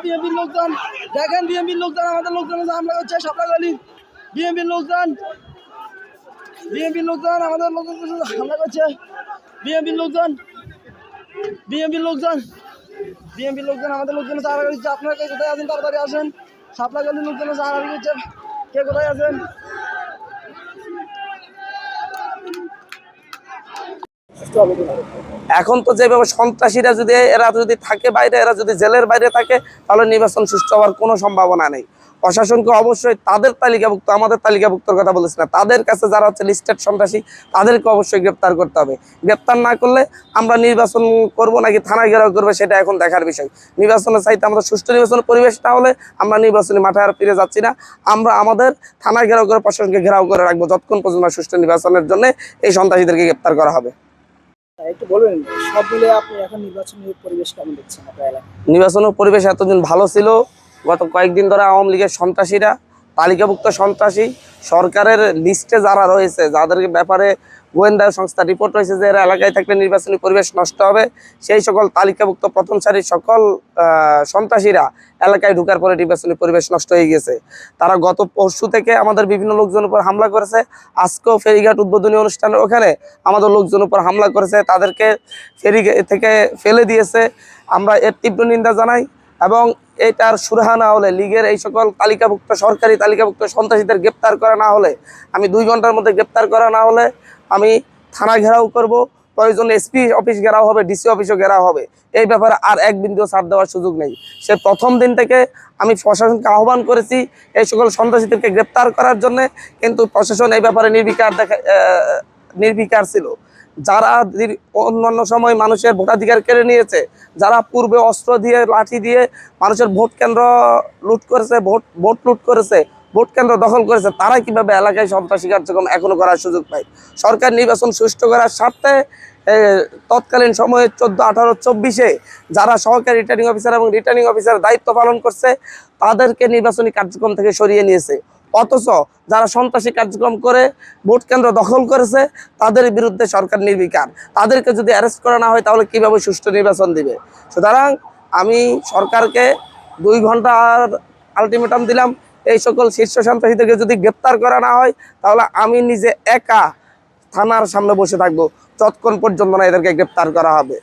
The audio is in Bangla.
বিএনপির লোকজন দেখেন, বিএনপির লোকজন আমাদের লোকজন হামলা করছে সাপলাগলি। বিএনপির লোকজন আমাদের লোকজন হামলা করছে। বিএনপির লোকজন আমাদের লোকজন চালাকি করছে। আপনারা কে কোথায় আছেন তাড়াতাড়ি আসেন। সাপলাগলির লোকজন চালাকি করছে। কে কোথায় আছেন? এখন তো যেভাবে সন্ত্রাসীরা এরা যদি থাকে বাইরে, এরা যদি জেলের বাইরে থাকে, তাহলে নির্বাচন সুষ্ঠু হওয়ার কোনো সম্ভাবনা নেই। প্রশাসনকে অবশ্যই তাদের তালিকাভুক্ত, আমাদের তালিকাভুক্তর কথা বলেছি না, তাদের কাছে যারা হচ্ছে লিস্টেড সন্ত্রাসী তাদেরকে অবশ্যই গ্রেপ্তার করতে হবে। গ্রেপ্তার না করলে আমরা নির্বাচন করব নাকি থানা ঘেরাও করবে সেটা এখন দেখার বিষয়। নির্বাচনের চাইতে আমরা সুষ্ঠু নির্বাচনের পরিবেশ না হলে আমরা নির্বাচনী মাঠে আর ফিরে যাচ্ছি না। আমরা আমাদের থানা ঘেরাও করে প্রশাসনকে ঘেরাও করে রাখবো যতক্ষণ পর্যন্ত সুষ্ঠু নির্বাচনের জন্য এই সন্ত্রাসীদেরকে গ্রেপ্তার করা হবে। একটু বলবেন, সব মিলে আপনি এখন নির্বাচনের পরিবেশ কেমন দেখছেন আপনার এলাকায়? নির্বাচনের পরিবেশ এতদিন ভালো ছিল। গত কয়েকদিন ধরে আওয়ামী লীগের সন্ত্রাসীরা, তালিকাভুক্ত সন্ত্রাসী, সরকারের লিস্টে যারা রয়েছে, যাদের ব্যাপারে গোয়েন্দা সংস্থা রিপোর্ট রয়েছে যে এরা এলাকায় থাকলে নির্বাচনী পরিবেশ নষ্ট হবে, সেই সকল তালিকাভুক্ত প্রথম সারির সকল সন্ত্রাসীরা এলাকায় ঢুকার পরে নির্বাচনী পরিবেশ নষ্ট হয়ে গেছে। তারা গত পরশু থেকে আমাদের বিভিন্ন লোকজনের উপর হামলা করেছে। আজকেও ফেরিঘাট উদ্বোধনী অনুষ্ঠানের ওখানে আমাদের লোকজনের উপর হামলা করেছে, তাদেরকে ফেরি থেকে ফেলে দিয়েছে। আমরা এর তীব্র নিন্দা জানাই এবং এটার সুরাহা না হলে, লীগের এই সকল তালিকাভুক্ত সরকারি তালিকাভুক্ত সন্ত্রাসীদের গ্রেপ্তার করা না হলে, আমি 2 ঘন্টার মধ্যে গ্রেপ্তার করা না হলে আমি থানা ঘেরাও করব, প্রয়োজনে এসপি অফিস ঘেরাও হবে, ডিসি অফিসও ঘেরাও হবে। এই ব্যাপারে আর এক বিন্দুও ছাড় দেওয়ার সুযোগ নেই। সে প্রথম দিন থেকে আমি প্রশাসনকে আহ্বান করেছি এই সকল সন্ত্রাসীদেরকে গ্রেপ্তার করার জন্য, কিন্তু প্রশাসন এই ব্যাপারে নির্বিকার ছিল। যারা অন্যান্য সময় মানুষের ভোটাধিকার কেড়ে নিয়েছে, যারা পূর্বে অস্ত্র দিয়ে, লাঠি দিয়ে মানুষের ভোট কেন্দ্র লুট করেছে, ভোট লুট করেছে, ভোট কেন্দ্র দখল করেছে, তারা কিভাবে এলাকায় সন্ত্রাসী কার্যক্রম এখনো করার সুযোগ পায়? সরকার নির্বাচন সুষ্ঠু করার স্বার্থে তৎকালীন সময়ে 14, 18, 24-এ যারা সহকারী রিটার্নিং অফিসার এবং রিটার্নিং অফিসারের দায়িত্ব পালন করছে তাদেরকে নির্বাচনী কার্যক্রম থেকে সরিয়ে নিয়েছে। অথচ যারা সন্ত্রাসী কার্যক্রম করে ভোট কেন্দ্র দখল করেছে তাদের বিরুদ্ধে সরকার নির্বিকার। তাদেরকে যদি অ্যারেস্ট করা না হয় তাহলে কিভাবে সুষ্ঠু নির্বাচন দিবে? সুতরাং আমি সরকারকে 2 ঘন্টার আলটিমেটাম দিলাম, এই সকল শীর্ষ সন্ত্রাসীদেরকে যদি গ্রেপ্তার করা না হয় তাহলে আমি নিজে একা থানার সামনে বসে থাকবো যতক্ষণ পর্যন্ত না এদেরকে গ্রেপ্তার করা হবে।